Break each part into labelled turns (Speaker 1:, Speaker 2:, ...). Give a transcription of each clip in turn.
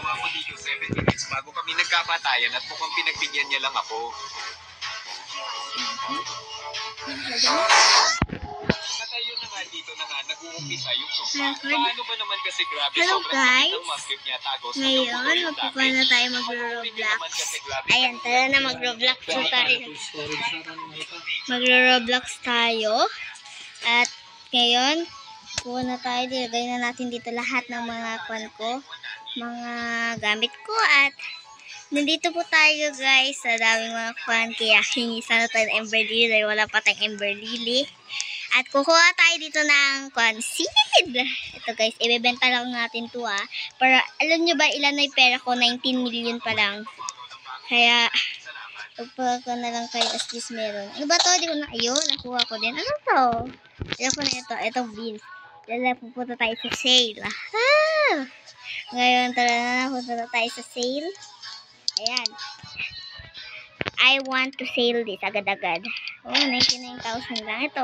Speaker 1: ginawa ko dito 7 minutes bago kami nagkapatayan at mukhang pinagbigyan niya lang ako. At ayun na nga, dito na nga, nag-uumpisa yung sofa. Paano ba naman kasi grabe,
Speaker 2: Hello,
Speaker 1: sobrang sakit
Speaker 2: guys.
Speaker 1: ng musket niya, tagos.
Speaker 2: Ngayon, magpupunta na tayo mag-Roblox. Ayan, tara na mag-Roblox tayo. Mag-Roblox tayo. At ngayon, kuha na tayo. Dilagay na natin dito lahat ng mga kwan ko. Mga gamit ko. At nandito po tayo guys sa daming mga kwan. Kaya hingi sana tayo ng Ember Lily dahil wala pa tayong Ember Lily. At kukuha tayo dito ng kwan seed. Ito guys, ibebenta lang natin to Para alam nyo ba ilan na yung pera ko? 19 million pa lang. Kaya pagpaka ko na lang kayo as least meron. Ano ba to? Di ko na, ayun, nakuha ko din. Ano to? Alam ko na ito. Itong beans. Pupunta tayo sa sale. Ngayon, tara na, pupunta tayo sa sale. Ayan. I want to sell this agad-agad. Oh, 99,000 lang ito.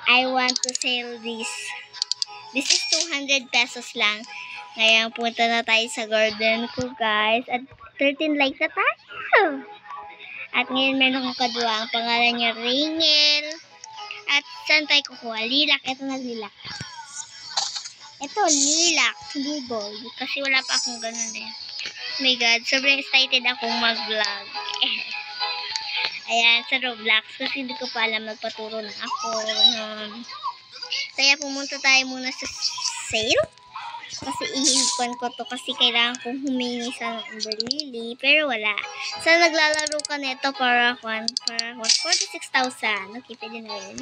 Speaker 2: I want to sell this. This is 200 pesos lang. Ngayon, punta na tayo sa garden ko, guys. At 13 likes na tayo. At ngayon, meron akong kadua. Ang pangalan niya, Ringel. At saan tayo kukuha? Lilac. Ito na lilac. Ito, lilac. Hindi gold. Kasi wala pa akong ganun eh. Oh my God. Sobrang excited akong mag-vlog. Ayan, sa Roblox. Kasi hindi ko pa alam. Magpaturo na ako. Kaya pumunta tayo muna sa sale. Kasi ihikuan ko to kasi kailangan kong humingi sa Ember Lily. Pero wala. Saan naglalaro ka nito para 46,000. Okay, pwede na yun.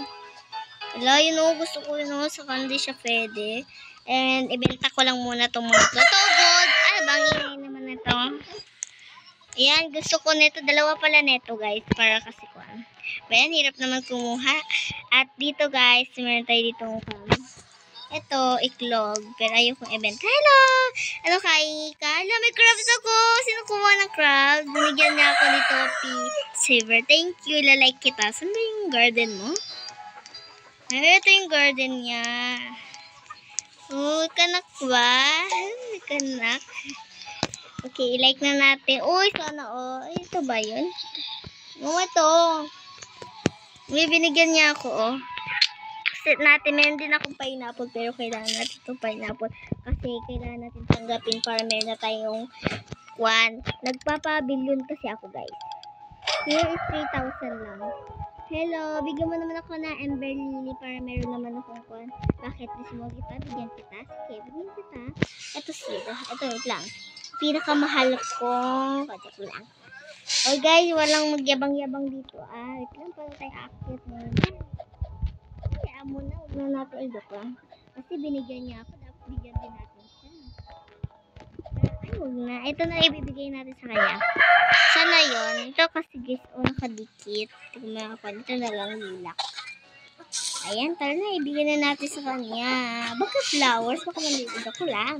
Speaker 2: Wala, yun o. Gusto ko yun o. Saka hindi siya pwede. And ibenta ko lang muna itong mga ito. Gold! Ay, bangingay naman ito. Ayan, gusto ko nito. Dalawa pala nito guys. Para kasi ko. Ayan, hirap naman kumuha. At dito guys, meron tayo dito ito, iklog. Pero ayoko i-event. Hello! Ano kain ka? Hala, may crabs ako. Sino kumuha ng crabs? Binigyan niya ako ni Topi Saver. Thank you. Lalike kita. Saan ba yung garden mo? Ay, ito yung garden niya. Oh, kanak ba? Kanak. Okay, i-like na natin. Uy, sana ito ba yun? Ito. May binigyan niya ako set natin. Meron din akong pineapple pero kailangan natin itong pineapple kasi kailangan natin tanggapin para meron na tayong nagpapabilyon kasi ako guys. Here is 3,000 lang. Hello, bigyan mo naman ako na Ember Lily para meron naman akong Bakit? Gusto mo kita? Bigyan kita? Sige, bigyan kita. Ito sila. Ito lang. Pinakamahal kong ko lang. Oh guys, walang magyabang-yabang dito. Wait lang para tayo akit ngayon. Muna, huwag na natin i-joke lang. Kasi binigyan niya ako, dapat bigyan din natin siya. Ay, huwag na. Ito na ibibigay natin sa kanya. Sana yun. Ito kasi guys, nakadikit. Tignan ako. Ito na lang lilac. Ayan, tara na. Ibigyan na natin sa kanya. Baka flowers. Baka malilid ako lang.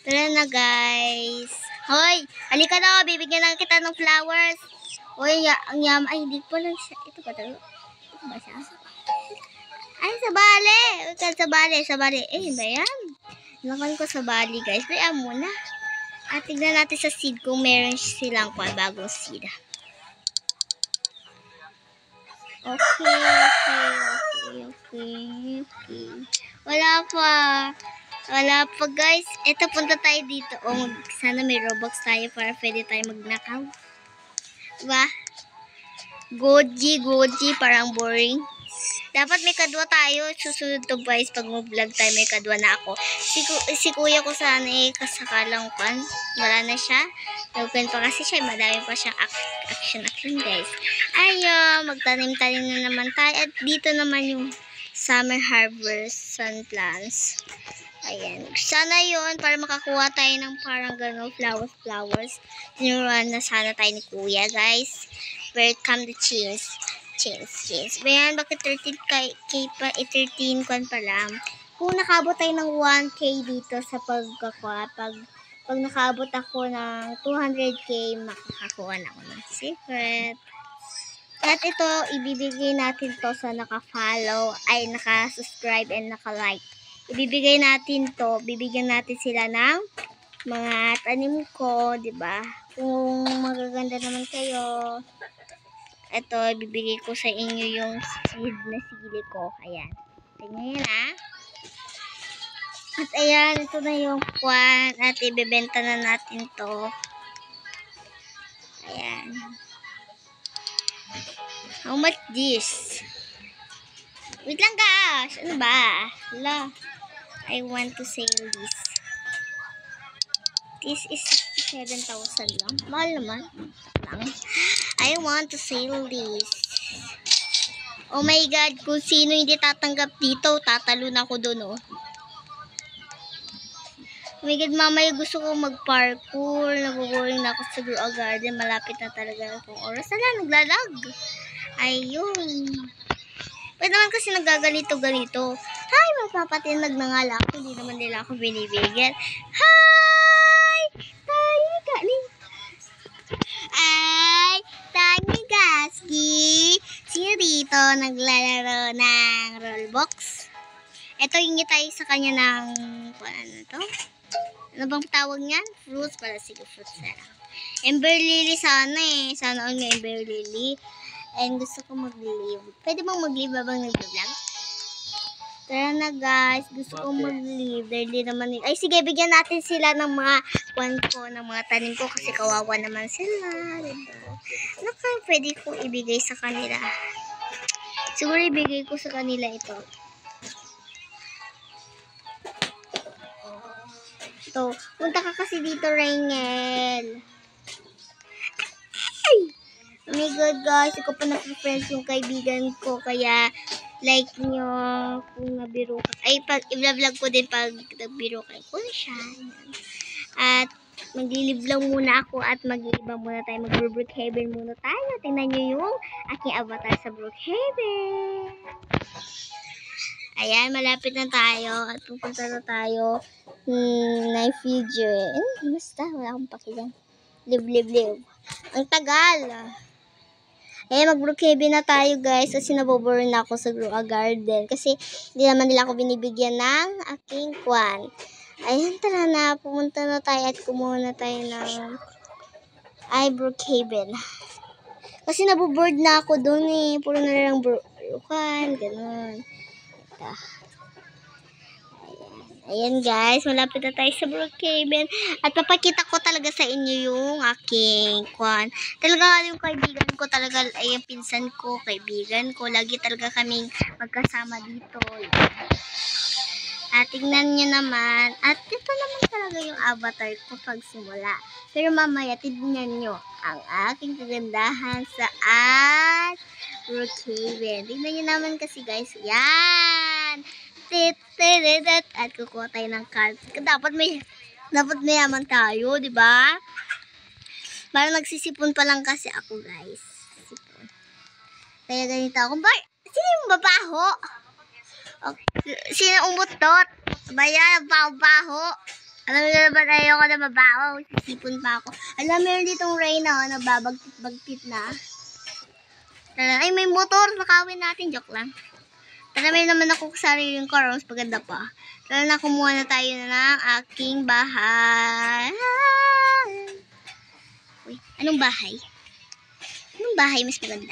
Speaker 2: Tara na guys. Hoy, halika na. Bibigyan na kita ng flowers. Hoy, ang yam. Ay, hindi po lang siya. Ito ba talaga? Ito ba siya? Ay, sabali. Sabali. Ba yan? Nakan ko sabali, guys. Kaya muna. At tignan natin sa seed kung meron silang bagong seed. Okay. Wala pa, guys. Ito, punta tayo dito. Sana may Robux tayo para pwede tayo magnakaw. Diba? Goji. Parang boring. Dapat may kadwa tayo. Susunod to guys. Pag mag-vlog tayo, may kadwa na ako. Si kuya ko sana kasakalang wala na siya. Nag-open pa kasi siya. Madami pa siyang action guys. Ayun. Magtanim-tanim na naman tayo. At dito naman yung summer harvest sun plants. Ayan. Sana yun. Para makakuha tayo ng parang gano'n. Flowers. Tinuruan na sana tayo ni kuya guys. Welcome to Chains. Bayan, bakit 13k pa, 13 kwan pa lang. Kung nakabot tayo ng 1k dito sa pag nakabot ako ng 200k, makakakuha na ako ng secret. At ito, ibibigay natin to sa naka-follow, ay naka-subscribe and naka-like. ibibigay natin to. Bibigyan natin sila ng mga tanim ko, di ba? Kung magaganda naman kayo, ito, ibibigay ko sa inyo yung seed na sili ko. Ayan. Tingnan yan, ah. At ayan, ito na yung kwan. At ibebenta na natin to. Ayan. How much this? Wait lang guys. Ano ba? Hala. I want to sell this. This is 67,000 lang. Mahal naman. Lang. I want to sell this. Oh my God. Kung sino hindi tatanggap dito, tatalon ako doon, oh. Oh my God, mamaya gusto ko mag-parkour. Nabuboring na ako sa Grow a Garden. Malapit na talaga akong oras. Hala, naglalag. Ayun. Pwede naman kasi nagaganito-ganito. Hi, magpapatinag na nga lang ako. Hindi naman nila ako binibigyan. Hi! Tiny Galing. Ay! Tiny Gaski! Sino dito naglalaro ng Roblox? Ito yung tayo sa kanya ng ano to? Ano bang tawag niyan? Fruits pala. Sige, fruits na lang. Ember Lily sana eh. Sana all may Ember Lily. And gusto ko mag-live. Pwede bang mag-live habang nag-vlog? Tara na guys. Gusto ko mag-live. Dahil di naman ay sige, bigyan natin sila ng mga kwan ko, ng mga tanim ko. Kasi kawawa naman sila. Dito. Ano kaya pwede ko ibigay sa kanila? Siguro ibigay ko sa kanila ito. Ito. Punta ka kasi dito, Rainiel. Oh my God guys, ikaw pa na-friends yung kaibigan ko, kaya like nyo kung nabiro ka. Ay, pag i-vlog ko din pag nabiro kayo ko siya. At maglilive lang muna ako at mag-iiba muna tayo. Mag-Brookhaven muna tayo. Tingnan nyo yung aking avatar sa Brookhaven. Ayan, malapit na tayo at pupunta na tayo na video. Basta, wala akong pakilang. Live. Ang tagal. Eh, mag-Brookhaven na tayo guys kasi nabobore na ako sa Grow a Garden kasi hindi naman nila ako binibigyan ng aking kwan. Ayan, tara na. Pumunta na tayo at kumuha na tayo ng Brookhaven. Kasi nabobored na ako doon eh. Puro na lang kwan, ganun. Ito. Ayan guys, malapit na tayo sa Brookhaven. At papakita ko talaga sa inyo yung aking kwan. Talaga yung kaibigan ko talaga, ay yung pinsan ko, kaibigan ko. Lagi talaga kaming magkasama dito. At tingnan nyo naman. At ito naman talaga yung avatar ko pag simula. Pero mamaya, tignan nyo ang aking kagandahan sa Brookhaven. Tignan nyo naman kasi guys. Yan! At kukuha tayo ng card. Dapat mayaman tayo, di ba? Parang nagsisipon pa lang kasi ako, guys. Sipon. Kaya ganito ako. Sino yung babaho? Okay. Sino umutot? Bayan, baho-baho. Alam mo na ba tayo ko na babaho? Sisipon pa ako. Alam mo meron ditong rain na, nababagtit na. Ay, may motor. Nakawin natin. Joke lang. Tara, may naman ako sa sariling car. Mas maganda pa. Tara na, kumuha na tayo ng aking bahay. Uy, anong bahay? Anong bahay mas maganda?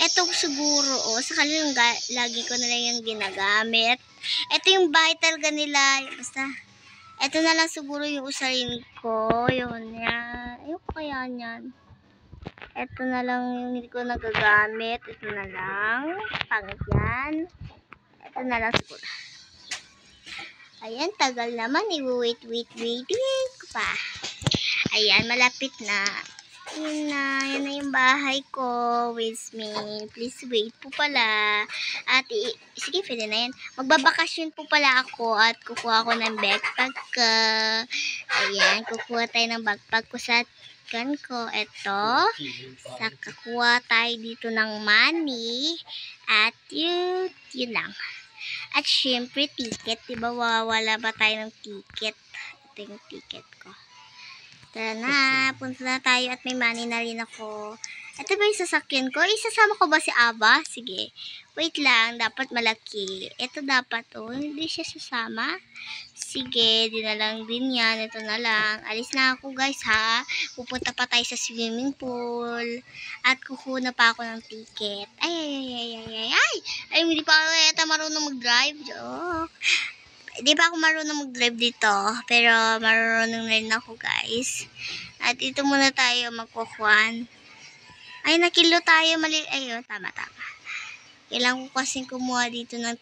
Speaker 2: Ito siguro, sa kanilang lagi ko na lang yung ginagamit. Ito yung bahay talaga nila. Basta, ito na lang siguro yung usarin ko. Yun, yan. Ayun kaya yan. Ito na lang yung hindi ko nagagamit. Ito na lang. Pangit yan. Ito na lang siguro. Ayan, tagal naman. Wait ko pa. Ayan, malapit na. Yan na yung bahay ko. With me. Please wait po pala. At, sige, pwede na yan. Magbabakasyon po pala ako at kukuha ko ng backpack ko. Ayan, kukuha tayo ng backpack ko sa ko. Ito. Nakakuha tayo dito ng money. At yun lang. At syempre, ticket. Diba, wala ba tayo ng ticket? Ito yung ticket ko. Tara na, punta na tayo at may money na rin ako. Ito ba yung sasakyan ko? Isasama ko ba si Aba? Sige. Wait lang, dapat malaki. Ito dapat hindi siya sasama. Sige, di na lang din yan. Ito na lang. Alis na ako guys ha. Pupunta pa tayo sa swimming pool. At kukuha pa ako ng ticket. Ay, hindi pa ako yata marunong mag-drive. Joke. Di pa ako marunong mag-drive dito. Pero marunong na rin ako guys. At ito muna tayo magkukuhan. Ay, nakilo tayo. Mali. Ayun, tama. Kailangan ko kasing kumuha dito ng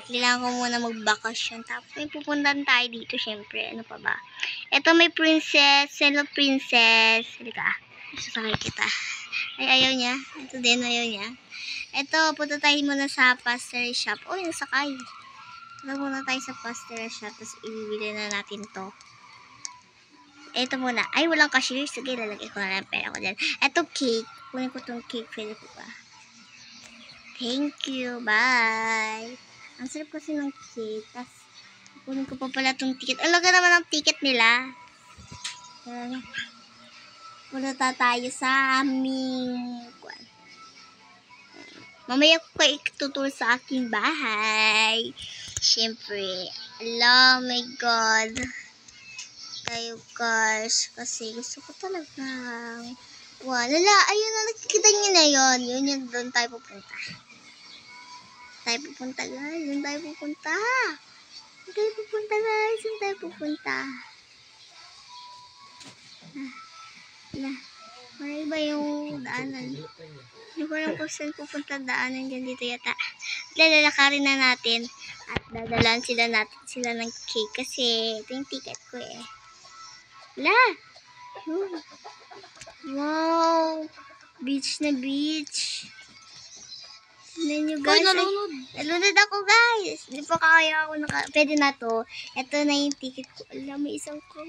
Speaker 2: kailangan ko muna magbakasyon. Tapos may pupuntan tayo dito syempre. Ano pa ba? Ito may princess. Hello princess. Halika. Sasakay kita. Ay, ayaw niya. Ito din, ayaw niya. Ito, punta tayo muna sa pastry shop. Oh, nasakay. Punta muna tayo sa pastry shop. Tapos ibibili na natin to. Ito muna. Ay, walang cashier. Sige, lalagay ko na lang pera ko dyan. Ito cake. Kunin ko tong cake. Pwede ko ba? Thank you. Bye. Ang sarap kasi ng cake. Tapos, kunin ko pa pala tong ticket. Alaga naman ang ticket nila. Punta tayo sa aming mamaya ko kayo ituturo sa aking bahay. Siyempre. Oh my God. Tayo guys. Kasi gusto ko talaga. Wow. Lala. Ayun na. Nakikita niyo na yun. Yun. Doon tayo pupunta. Doon tayo pupunta guys. Doon tayo pupunta guys. Doon tayo pupunta. Maray ba yung daanan? Hindi ko alam kung saan pupunta daanan dyan dito yata. Lalakarin na natin at dadalan sila ng cake kasi ito yung ticket ko eh. Wow! Beach na beach. Tignan nyo guys. Nalunod ako guys. Hindi pa kaya ako pwede na to. Ito na yung ticket ko. May isang car.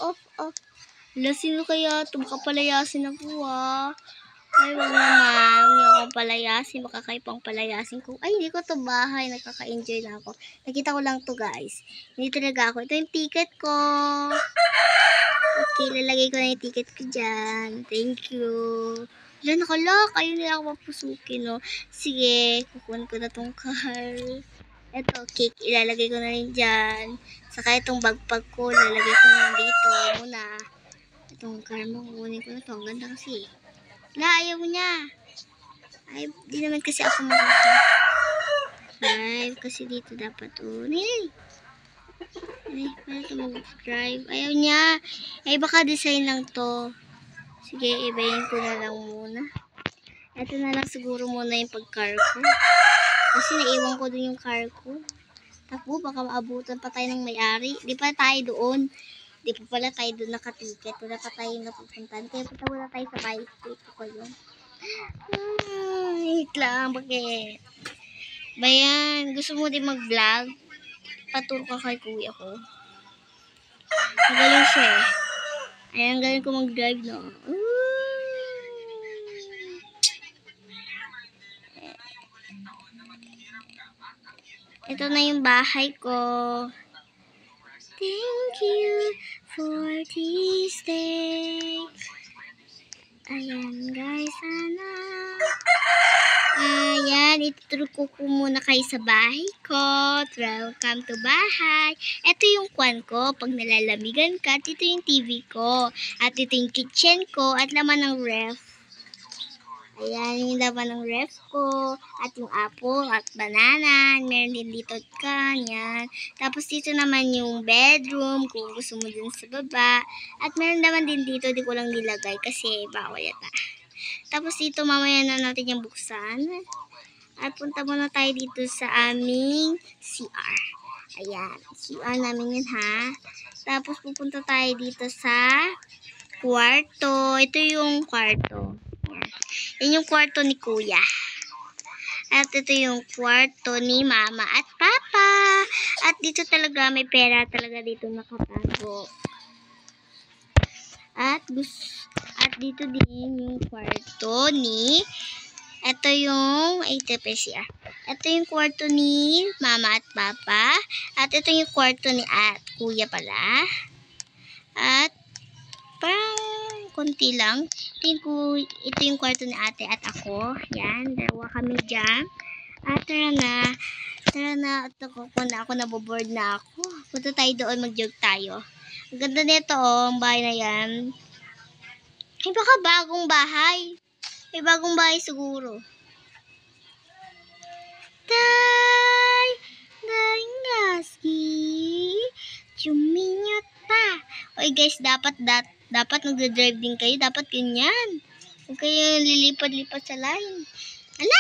Speaker 2: Off. Sino kaya ito? Baka palayasin ako Ay, wag naman. Hindi ako palayasin. Baka kayo pang palayasin ko. Ay, hindi ko to bahay. Nakaka-enjoy na ako. Nakita ko lang to guys. Hindi talaga ako. Ito yung ticket ko. Okay, lalagay ko na yung ticket ko dyan. Thank you. Diyan nakalak. Ayun nila ako mapusukin Sige, kukunin ko na tong car. Ito, cake. Ilalagay ko na rin dyan. Saka itong bagpag ko. Lalagay ko na dito muna. Itong car mo, kukunin ko na ito. Ang ganda kasi. Ayaw niya. Ay, di naman kasi ako mag-drive. Kasi dito dapat Ay, paano ito mag-drive? Ayaw niya. Ay, baka design lang to. Sige, ibayin ko na lang muna. Ito na lang siguro muna yung pag-car ko. Kasi naiwan ko dun yung car ko. Takbo, baka maabutan pa tayo ng may-ari. Di pa tayo doon. Di pa pala tayo doon nakatiket. Wala pa tayo napupuntahan. Kaya punta wala tayo sa bike street ko yun. Wait lang, bakit? Bayan, gusto mo din mag-vlog? Paturo ka kay kuya ko. Magaling siya Ayan, galing ko mag-drive Ito na yung bahay ko. Thank you for this day. Ayan guys, Ayan, ituturo ko muna kayo sa bahay ko. Welcome to bahay. Ito yung kwan ko. Pag nalalamigan ka, ito yung TV ko. At ito yung kitchen ko at laman ng ref. Ayan, yung laman ng ref ko. At yung apple at banana. Meron din dito kanyan. Tapos dito naman yung bedroom kung gusto mo dun sa baba. At meron naman din dito, di ko lang nilagay kasi bawal yata. Tapos dito mamaya na natin yung buksan. At punta muna tayo dito sa aming CR. Ayan, CR namin yun ha. Tapos pupunta tayo dito sa kwarto. Ito yung kwarto. Yan yung kwarto ni kuya. At ito yung kwarto ni mama at papa. At dito talaga may pera talaga dito nakatago. At dito din yung kwarto ni Ito yung, ito PCR. Ito yung kwarto ni mama at papa. At ito yung kwarto ni kuya pala. At parang konti lang. Ito yung kwarto ni ate at ako. Yan, dalawa kami dyan. At tara na. Tara na. At ako naboboard na ako. Punta tayo doon, mag-jog tayo. Ang ganda nito ang bahay na yan. Ay, baka bagong bahay. May bagong bahay siguro. Ngaski. Chuminyot pa. Oy guys, dapat nagde-drive din kayo. Dapat ganyan. Huwag kayo lilipad-lipad sa line. Ala.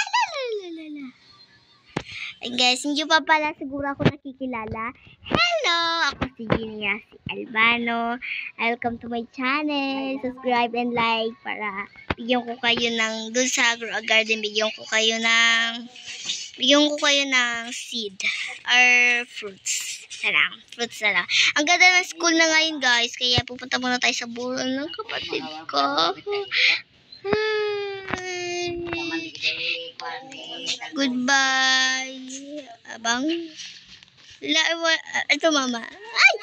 Speaker 2: Ay guys, hindi pa pala siguro ako nakikilala. Hello! Ako si Genia, si Albano. Welcome to my channel. Subscribe and like para bigyan ko kayo ng, doon sa garden, bigyan ko kayo ng seed or fruits. Fruits na lang. Ang ganda ng school na ngayon guys, kaya pupunta muna tayo sa buron ng kapatid ko. Goodbye. Abang. Ito mama. Ay!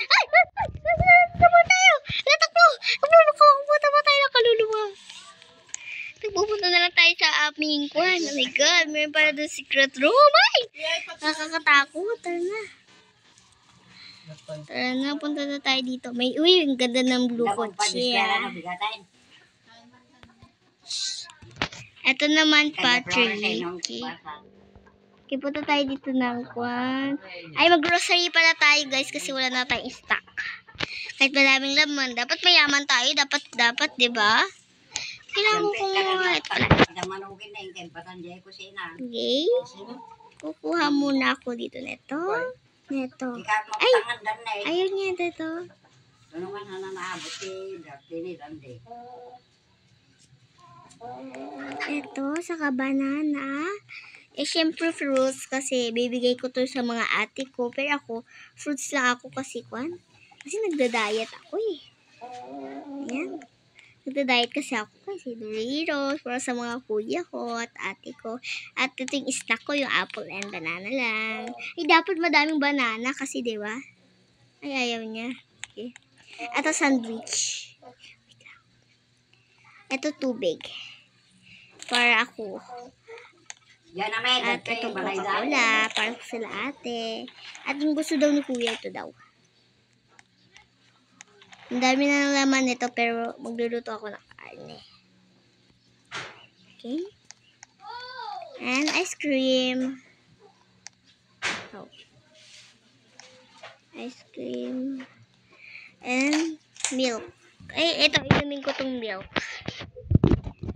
Speaker 2: Takbo tayo! Takbo! Pupunta ba tayo ng kaluluwa? Pupunta na lang tayo sa aming kwan. Oh my God, mayroon pala doon secret room. Ay! Nakakatakot. Tara na, punta na tayo dito. Uy, ang ganda ng blue kotse. Ito naman pa, tree. Okay, punta tayo dito ng kwan. Ay, mag-grocery pala tayo guys kasi wala na tayong stock. Kahit maraming laman. Dapat mayaman tayo. Dapat, di ba? Kailangan ko kumuha. Ito pala. Okay. Kukuha muna ako dito neto. Ay! Ayun nga ito. Ito, saka banana. Syempre fruits kasi bibigay ko to sa mga ate ko. Pero ako, fruits lang ako kasi kwan. Kasi nagda-diet ako eh. Ayan. Nagda-diet kasi ako kasi Doritos para sa mga kuya ko at ate ko. At ito yung snack ko, yung apple and banana lang. Ay, dapat madaming banana kasi, di ba? Ay, ayaw niya. Okay. Ito sandwich. Ito tubig. Para ako. At ito Coca-Cola. Para ko sila ate. At yung gusto daw ni kuya, ito daw. Ang dami na ng laman nito pero magluluto ako ng karne. Okay. And ice cream. Oh. Ice cream. And milk. Ay, ito. Inumin ko tong milk.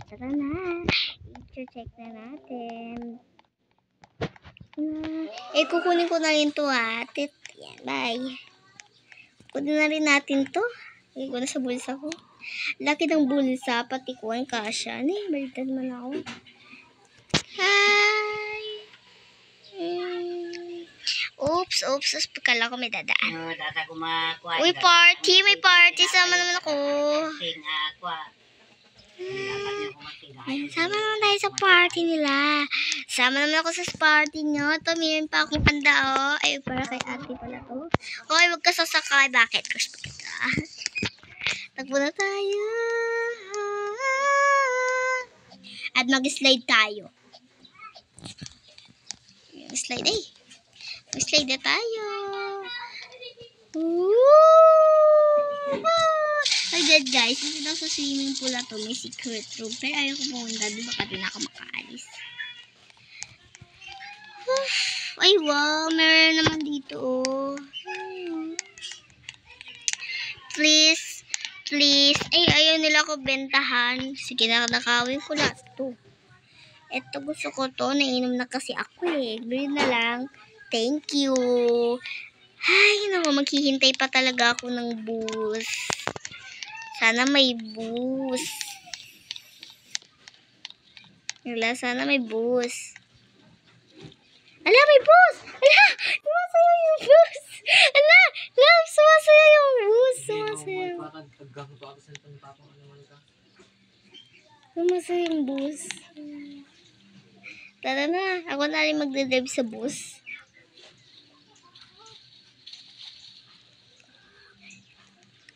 Speaker 2: Tara na. I-check na natin. Kukunin ko na rin to ate. Yan, bye. Kunin na rin natin to. Ko na sa bulsa ko. Laki ng bulsa, pati ko ang kasya. Baliktad man ako. Hi! Oops. Kala ko may dadaan. Uy, party! May party. Sama naman ako. Sama naman tayo sa party nila. Sama naman ako sa party nyo. Ito, mayroon pa akong handa, oh. Ay, para kay ate pala to. Okay, wag ka sasakay. Bakit? Kasi ka. Takbo na tayo. At mag-slide tayo. Slide eh. Mag-slide na tayo. Agad guys, dito daw sa swimming pool na to, may secret room. Pero ayaw ko pumunta doon, baka doon ako makaalis. Ay wow, meron naman dito oh. Please. Ay, ayaw nila ko bentahan. Sige, nakawin ko lahat to. Ito gusto ko to, nainom na kasi ako eh. Green na lang. Thank you. Ay, naku, maghihintay pa talaga ako ng bus. Sana may bus. Sana may bus. Ala, may bus! Ala! Sumasayaw yung bus! Ala! Love, sumasayaw yung bus! Sumasayaw yung bus. Tara na. Ako na rin magdadrive sa bus.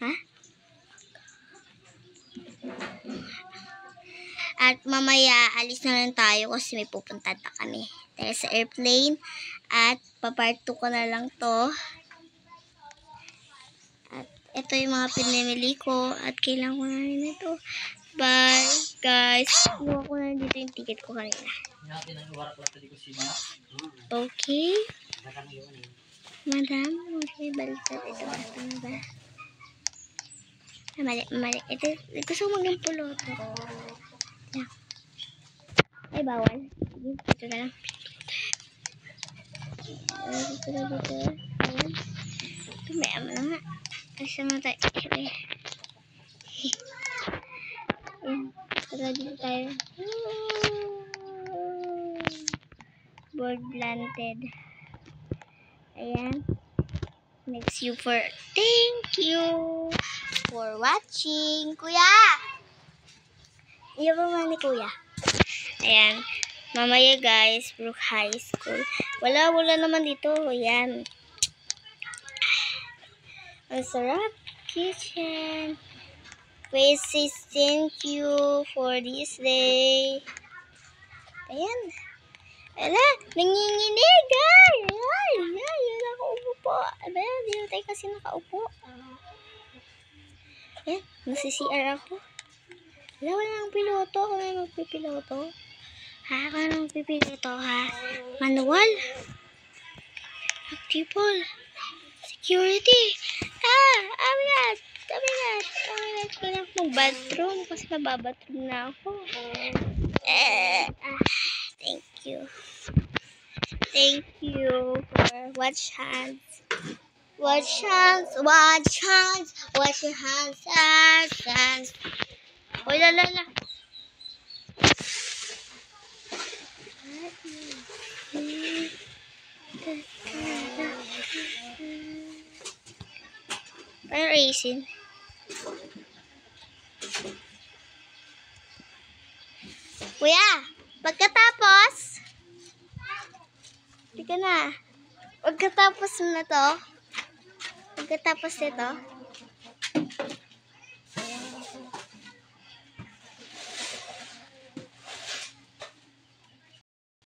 Speaker 2: Ha? At mamaya, alis na lang tayo kasi may pupunta na kami. Tayo sa airplane. At papart 2 ko na lang to. At ito yung mga pinamili ko. At kailangan ko na rin ito. Bye, guys. Kuha ko na dito yung ticket ko kanina. Okay. Madam, may baliktad ito. Ano ba? Mali. Ito, gusto ko maging puloto. Yeah. Ay, bawal. Dito na lang. Dito. Ayan. Tumaya mo na nga. Asa na tayo. Ayan. Tara dito tayo. Board planted. Ayan. Thank you for watching. Kuya! Iyo ba man ni Kuya? Ayan. Mamaya guys, Brook High School. Wala naman dito. Ayan. Ang sarap. Kitchen. Please say thank you for this day. Ayan. Ala, nanginginig. Ay, nakaupo po. Ayan, dito tayo kasi nakaupo. Ayan, nasi-CR ako. Wala nang piloto. Ako na magpipiloto. Ako na magpipiloto, ha? Manual. People. Security. Abigat. Kailangan ko mag-bathroom kasi mababathroom na ako. Thank you for wash hands. Wash your hands. Uy, lala. Parang racing. Kuya, pagkatapos nito, pagkatapos nito,